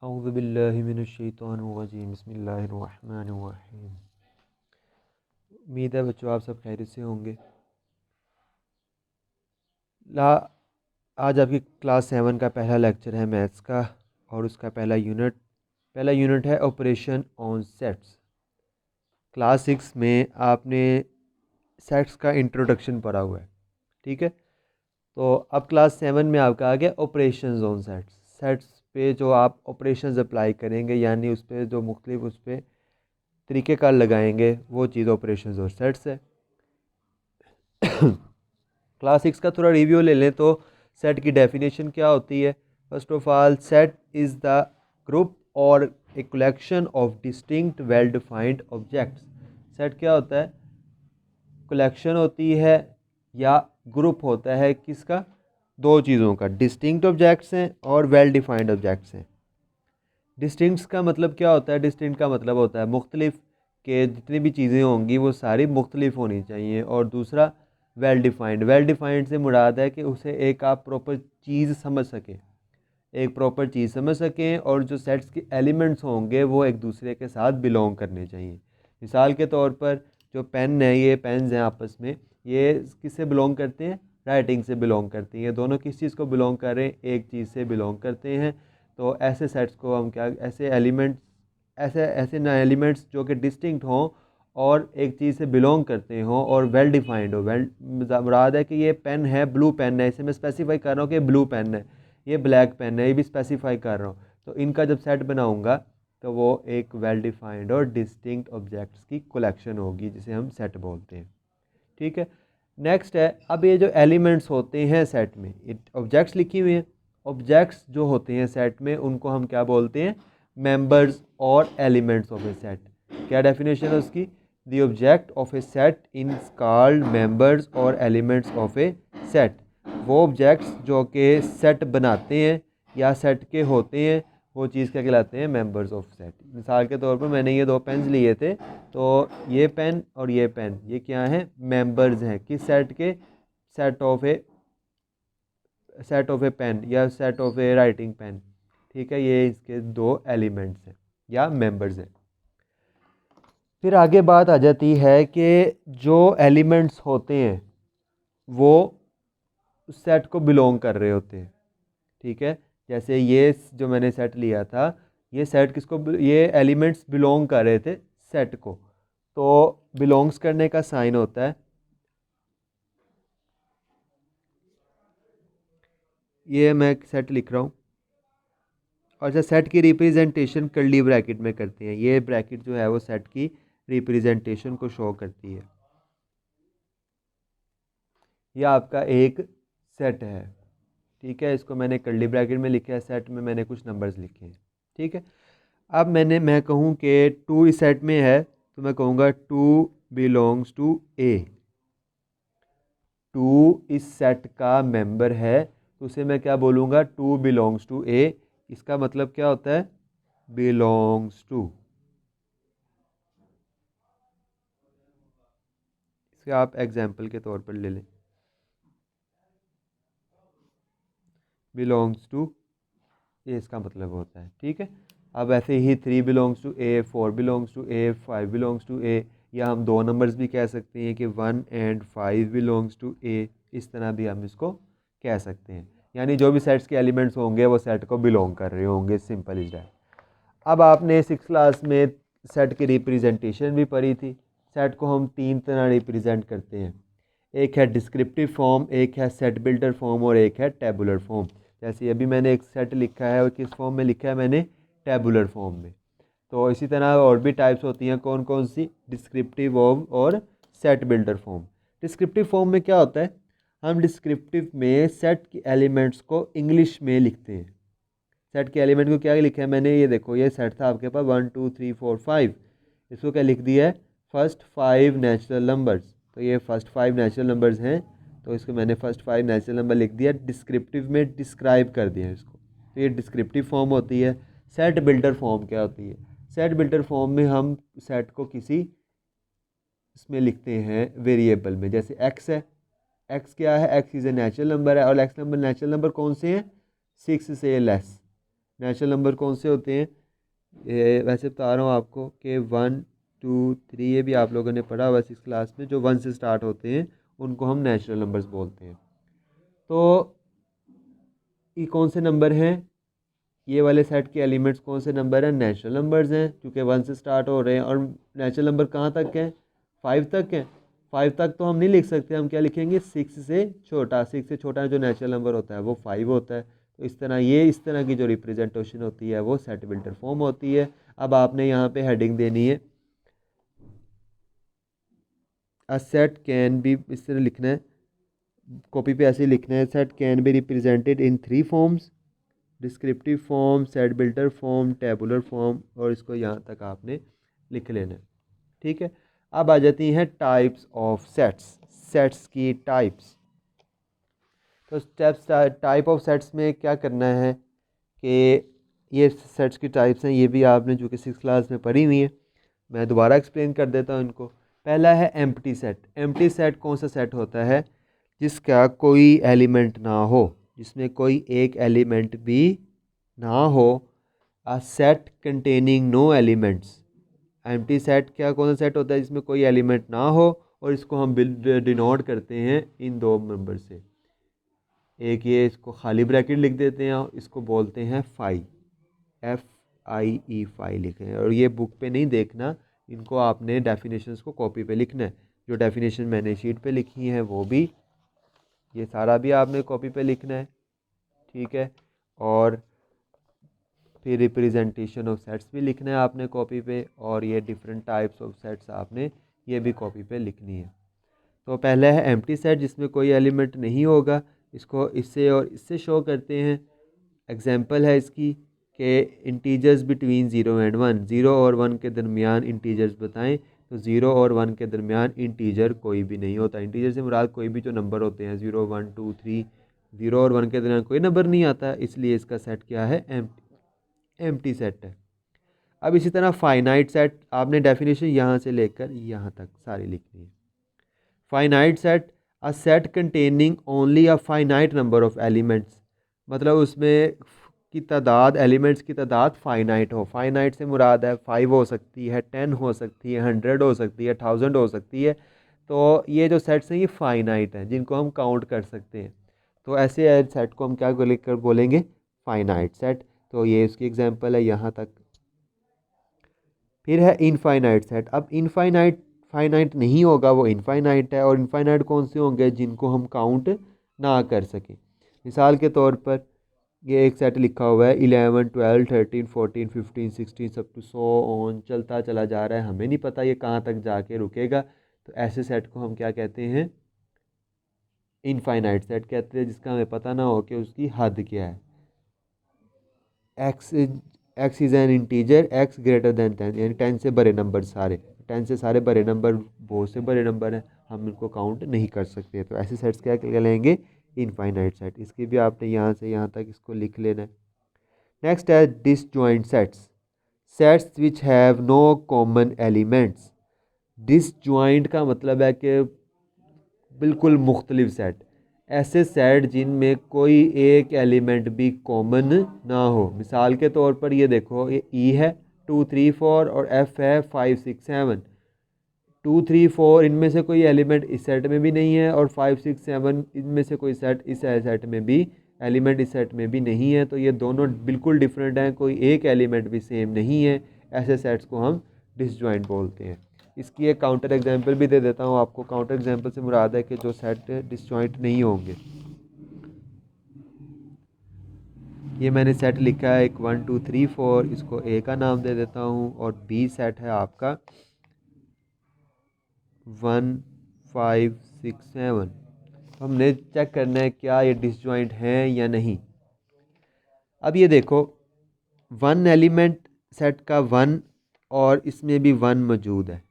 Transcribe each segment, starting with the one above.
औज़ु बिल्लाहि मिनश्शैतानिर्रजीम बिस्मिल्लाहिर्रहमानिर्रहीम। उम्मीद है बच्चों आप सब खैरियत से होंगे। ला आज आपकी क्लास 7 का पहला लेक्चर है मैथ्स का और उसका पहला यूनिट है ऑपरेशन ऑन सेट्स। क्लास 6 में आपने सेट्स का इंट्रोडक्शन पढ़ा हुआ है, ठीक है। तो अब क्लास 7 में आपका आ गया ऑपरेशंस ऑन सेट्स। सेट्स पे जो आप ऑपरेशंस अप्लाई करेंगे यानी उस पर जो मुख्तलिफ उस पर तरीक़ेकार लगाएंगे वो चीज़ ऑपरेशंस और सेट्स है। क्लास 6 का थोड़ा रिव्यू ले लें तो सेट की डेफिनेशन क्या होती है। First of all, set is the group और a collection of distinct well defined objects. Set क्या होता है? कलेक्शन होती है या ग्रुप होता है किसका? दो चीज़ों का, डिस्टिंक्ट ऑब्जेक्ट्स हैं और वेल डिफाइंड ऑब्जेक्ट्स हैं। डिस्टिंक्ट्स का मतलब क्या होता है? डिस्टिंक्ट का मतलब होता है मुख्तलिफ के जितनी भी चीज़ें होंगी वो सारी मुख्तलिफ होनी चाहिए। और दूसरा वेल डिफाइंड, वेल डिफाइंड से मुराद है कि उसे एक आप प्रॉपर चीज़ समझ सकें, एक प्रॉपर चीज़ समझ सकें और जो सेट्स के एलिमेंट्स होंगे वो एक दूसरे के साथ बिलोंग करने चाहिए। मिसाल के तौर पर जो पेन है, ये पेन्स हैं आपस में, ये किससे बिलोंग करते हैं? राइटिंग से बिलोंग करती हैं। दोनों किस चीज़ को बिलोंग कर रहे हैं? एक चीज़ से बिलोंग करते हैं। तो ऐसे सेट्स को हम क्या, ऐसे एलिमेंट्स, ऐसे ऐसे ना एलिमेंट्स जो कि डिस्टिंक्ट हों और एक चीज़ से बिलोंग करते हों और वेल डिफाइंड हो। वेल मुराद है कि ये पेन है, ब्लू पेन है, इसे मैं स्पेसिफाई कर रहा हूँ कि ब्लू पेन है, ये ब्लैक पेन है, ये भी स्पेसिफाई कर रहा हूँ। तो इनका जब सेट बनाऊँगा तो वो एक वेल डिफाइंड और डिस्टिंक्ट ऑब्जेक्ट्स की कलेक्शन होगी जिसे हम सेट बोलते हैं, ठीक है। नेक्स्ट है, अब ये जो एलिमेंट्स होते हैं सेट में, ऑब्जेक्ट्स लिखी हुई हैं, ऑब्जेक्ट्स जो होते हैं सेट में उनको हम क्या बोलते हैं? मेंबर्स और एलिमेंट्स ऑफ ए सेट। क्या डेफिनेशन है उसकी? The object of A set in called members और एलिमेंट्स ऑफ ए सेट। वो ऑब्जेक्ट्स जो कि सेट बनाते हैं या सेट के होते हैं वो चीज़ क्या कहलाते हैं? Members of set. मिसाल के तौर पर मैंने ये दो पेन्स लिए थे, तो ये पेन और ये पेन, ये क्या हैं? मेंबर्स हैं किस सेट के? सेट ऑफ ए पेन या set of a writing pen, ठीक है। ये इसके दो एलिमेंट्स हैं या मेंबर्स हैं। फिर आगे बात आ जाती है कि जो एलिमेंट्स होते हैं वो उस सेट को बिलोंग कर रहे होते हैं, ठीक है। जैसे ये जो मैंने सेट लिया था, ये सेट किसको, ये एलिमेंट्स बिलोंग कर रहे थे सेट को। तो बिलोंग्स करने का साइन होता है, ये मैं सेट लिख रहा हूँ। और अच्छा, सेट की रिप्रेजेंटेशन कर्ली ब्रैकेट में करते हैं। ये ब्रैकेट जो है वो सेट की रिप्रेजेंटेशन को शो करती है। यह आपका एक सेट है, ठीक है। इसको मैंने कर्ली ब्रैकेट में लिखा है, सेट में मैंने कुछ नंबर्स लिखे हैं, ठीक है। अब मैं कहूँ कि टू इस सेट में है तो मैं कहूँगा two belongs to A. Two इस सेट का मेंबर है तो उसे मैं क्या बोलूँगा? Two belongs to A. इसका मतलब क्या होता है? Belongs to. इसे आप एग्जाम्पल के तौर पर ले लें, बिलोंग्स टू ए इसका मतलब होता है, ठीक है। अब ऐसे ही three belongs to A, four belongs to A, five belongs to A, या हम दो नंबर्स भी कह सकते हैं कि one and five belongs to A. इस तरह भी हम इसको कह सकते हैं, यानी जो भी सेट्स के एलिमेंट्स होंगे वो सेट को बिलोंग कर रहे होंगे, सिंपल इज दैट। अब आपने सिक्स क्लास में सेट की रिप्रेजेंटेशन भी पढ़ी थी। सेट को हम तीन तरह रिप्रेजेंट करते हैं, एक है डिस्क्रिप्टिव फॉर्म, एक है सेट बिल्डर फॉर्म और एक है टेबुलर फॉर्म। जैसे अभी मैंने एक सेट लिखा है और किस फॉर्म में लिखा है? मैंने टेबुलर फॉर्म में। तो इसी तरह और भी टाइप्स होती हैं, कौन कौन सी? डिस्क्रिप्टिव फॉर्म और set builder form. Descriptive form में क्या होता है? हम डिस्क्रिप्टिव में सेट के एलिमेंट्स को इंग्लिश में लिखते हैं। सेट के एलिमेंट को क्या लिखा है मैंने? ये देखो, ये सेट था आपके पास 1 2 3 4 5, इसको क्या लिख दिया है? First five natural numbers. तो ये फर्स्ट फाइव नेचुरल नंबर्स हैं, तो इसको मैंने फर्स्ट फाइव नेचुरल नंबर लिख दिया, डिस्क्रिप्टिव में डिस्क्राइब कर दिया इसको। तो ये डिस्क्रिप्टिव फॉर्म होती है। सेट बिल्डर फॉर्म क्या होती है? सेट बिल्डर फॉर्म में हम सेट को किसी इसमें लिखते हैं वेरिएबल में, जैसे एक्स है। एक्स क्या है? X is a natural number है और एक्स नंबर नेचुरल नंबर कौन से हैं? 6 से लेस। नेचुरल नंबर कौन से होते हैं? ये वैसे बता रहा हूँ आपको कि 1 2 3 ये भी आप लोगों ने पढ़ा हुआ 6 क्लास में, जो 1 से स्टार्ट होते हैं उनको हम नेचुरल नंबर्स बोलते हैं। तो ये कौन से नंबर हैं? ये वाले सेट के एलिमेंट्स कौन से नंबर हैं? नेचुरल नंबर्स हैं, क्योंकि 1 से स्टार्ट हो रहे हैं। और नेचुरल नंबर कहाँ तक हैं? 5 तक हैं। 5 तक तो हम नहीं लिख सकते, हम क्या लिखेंगे? 6 से छोटा। 6 से छोटा जो नेचुरल नंबर होता है वो 5 होता है। तो इस तरह की जो रिप्रेजेंटेशन होती है वो सेट बिल्डर फॉर्म होती है। अब आपने यहाँ पे हेडिंग देनी है, अ सेट कैन बी, इस तरह लिखना है, कॉपी पे ऐसे ही लिखना है, set can be represented in 3 forms, descriptive form, set builder form, tabular form, और इसको यहाँ तक आपने लिख लेना है। ठीक है। अब आ जाती हैं टाइप्स ऑफ सेट्स, सेट्स की टाइप्स। तो स्टेप्स टाइप ऑफ सेट्स में क्या करना है कि ये सेट्स की टाइप्स हैं, ये भी आपने जो कि 6 क्लास में पढ़ी हुई है, मैं दोबारा एक्सप्लेन कर देता हूँ इनको। पहला है एम्प्टी सेट। एम्प्टी सेट कौन सा सेट होता है? जिसका कोई एलिमेंट ना हो, जिसमें कोई एक एलिमेंट भी ना हो। A set containing no elements. Empty set क्या कौन सा सेट होता है? जिसमें कोई एलिमेंट ना हो, और इसको हम डिनोट करते हैं इन 2 नंबर से। एक ये इसको खाली ब्रैकेट लिख देते हैं, इसको बोलते हैं फाई, FIE फाई लिखें। और ये बुक पे नहीं देखना, इनको आपने डेफिनेशंस को कॉपी पे लिखना है। जो डेफिनेशन मैंने शीट पे लिखी है वो भी, ये सारा भी आपने कॉपी पे लिखना है। ठीक है। और फिर रिप्रेजेंटेशन ऑफ सेट्स भी लिखना है आपने कॉपी पे, और ये डिफरेंट टाइप्स ऑफ सेट्स आपने ये भी कॉपी पे लिखनी है। तो पहला है एम्प्टी सेट, जिसमें कोई एलिमेंट नहीं होगा। इसको इससे और इससे शो करते हैं। एग्जांपल है इसकी कि इंटीजर्स बिटवीन 0 एंड 1, 0 और 1 के दरमियान इंटीजर्स बताएं। तो 0 और 1 के दरमियान इंटीजर कोई भी नहीं होता। इंटीजर से मुराद कोई भी जो नंबर होते हैं, 0 1 2 3, 0 और 1 के दरमियान कोई नंबर नहीं आता, इसलिए इसका सेट क्या है? एम्प्टी सेट है। अब इसी तरह फाइनाइट सेट, आपने डेफिनेशन यहाँ से लेकर यहाँ तक सारी लिखनी है। Finite set, a set containing only a finite number of elements, मतलब उसमें की तादाद, एलिमेंट्स की तादाद फाइनाइट हो। फाइनाइट से मुराद है 5 हो सकती है, 10 हो सकती है, 100 हो सकती है, 1000 हो सकती है। तो ये जो सेट्स हैं ये फाइनाइट हैं, जिनको हम काउंट कर सकते हैं। तो ऐसे सेट को हम क्या लेकर बोलेंगे? Finite set. तो ये इसकी एग्जांपल है यहाँ तक। फिर है इनफाइनाइट सेट। अब इनफाइनाइट, फाइनाइट नहीं होगा, वो इनफाइनाइट है। और इनफाइनाइट कौन से होंगे? जिनको हम काउंट ना कर सकें। मिसाल के तौर पर ये एक सेट लिखा हुआ है 11 12 13 14 15 16 सब टू सो ऑन, चलता चला जा रहा है, हमें नहीं पता ये कहाँ तक जाके रुकेगा। तो ऐसे सेट को हम क्या कहते हैं? इनफाइनाइट सेट कहते हैं, जिसका हमें पता ना हो कि उसकी हद क्या है। X is an integer x greater than 10, यानी 10 से बड़े नंबर सारे, 10 से सारे बड़े नंबर बहुत से बड़े नंबर हैं, हम इनको काउंट नहीं कर सकते। तो ऐसे सेट्स क्या कहलाएंगे? Infinite set. इसके भी आपने यहाँ से यहाँ तक इसको लिख लेना है। नेक्स्ट है disjoint sets, sets which have no common elements. Disjoint का मतलब है कि बिल्कुल मुख्तलिफ सेट, ऐसे सेट जिनमें कोई एक एलिमेंट भी कॉमन ना हो। मिसाल के तौर पर ये देखो, ये ई है 2 3 4 और एफ है 5 6 7। 2 3 4 इनमें से कोई एलिमेंट इस सेट में भी नहीं है, और 5 6 7 इनमें से कोई सेट इस सेट में भी एलिमेंट इस सेट में भी नहीं है। तो ये दोनों बिल्कुल डिफरेंट हैं, कोई एक एलिमेंट भी सेम नहीं है। ऐसे सेट्स को हम डिसजॉइंट बोलते हैं। इसकी एक काउंटर एग्जांपल भी दे देता हूँ आपको। काउंटर एग्जांपल से मुराद है कि जो सेट डिसजॉइंट नहीं होंगे। ये मैंने सेट लिखा है एक 1 2 3 4, इसको ए का नाम दे देता हूँ। और बी सेट है आपका 1 5 6 7। हमने चेक करना है क्या ये डिसजॉइंट हैं या नहीं। अब ये देखो, 1 एलिमेंट सेट का 1 और इसमें भी 1 मौजूद है।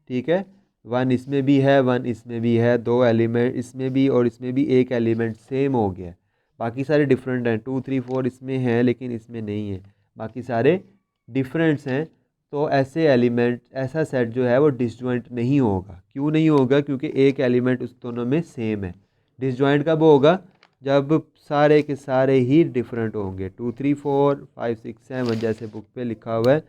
ठीक है, 1 इसमें भी है, 1 इसमें भी है, 2 एलिमेंट इसमें भी और इसमें भी एक एलिमेंट सेम हो गया। बाकी सारे डिफरेंट हैं, 2 3 4 इसमें हैं लेकिन इसमें नहीं है, बाकी सारे डिफरेंट्स हैं। तो ऐसे एलिमेंट, ऐसा सेट जो है वो डिसजॉइंट नहीं होगा। क्यों नहीं होगा? क्योंकि एक एलिमेंट उस दोनों में सेम है। डिसजॉइंट कब होगा? जब सारे के सारे ही डिफरेंट होंगे। 2 3 4 5 6 7 जैसे बुक पे लिखा हुआ है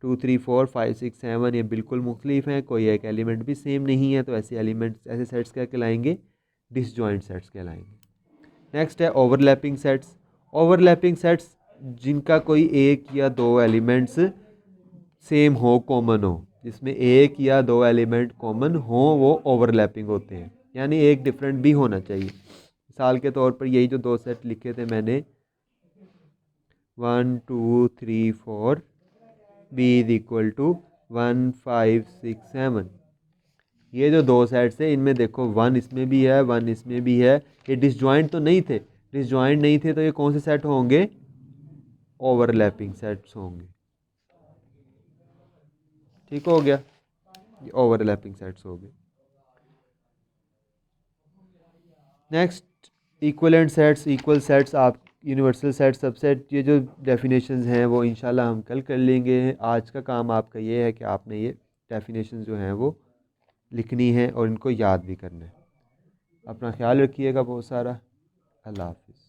2 3 4 5 6 7 ये बिल्कुल मुख्तलिफ हैं, कोई एक एलिमेंट भी सेम नहीं है, तो ऐसे एलिमेंट्स ऐसे सेट्स क्या कहलाएंगे? डिसजॉइंट सेट्स कहलाएंगे। नेक्स्ट है ओवरलैपिंग सेट्स। ओवरलैपिंग सेट्स जिनका कोई एक या दो एलिमेंट्स सेम हो, कॉमन हो, जिसमें एक या दो एलिमेंट कॉमन हो, वो ओवरलैपिंग होते हैं, यानी एक डिफरेंट भी होना चाहिए। मिसाल के तौर पर यही जो दो सेट लिखे थे मैंने 1 2 3 4 बी इज इक्वल टू 1 5 6 7, ये जो दो सेट्स है इनमें देखो 1 इसमें भी है 1 इसमें भी है, ये डिसजॉइंट तो नहीं थे। डिसजॉइंट नहीं थे तो ये कौन से सेट होंगे? ओवरलैपिंग सेट्स होंगे। ठीक हो गया, ये ओवरलैपिंग सेट्स हो गए। Next equivalent sets, equal sets, आप यूनिवर्सल सेट, सबसेट, ये जो डेफिनेशंस हैं वो इंशाल्लाह हम कल कर लेंगे। आज का काम आपका ये है कि आपने ये डेफिनेशंस जो हैं वो लिखनी है और इनको याद भी करना है। अपना ख्याल रखिएगा बहुत सारा। अल्लाह हाफिज़।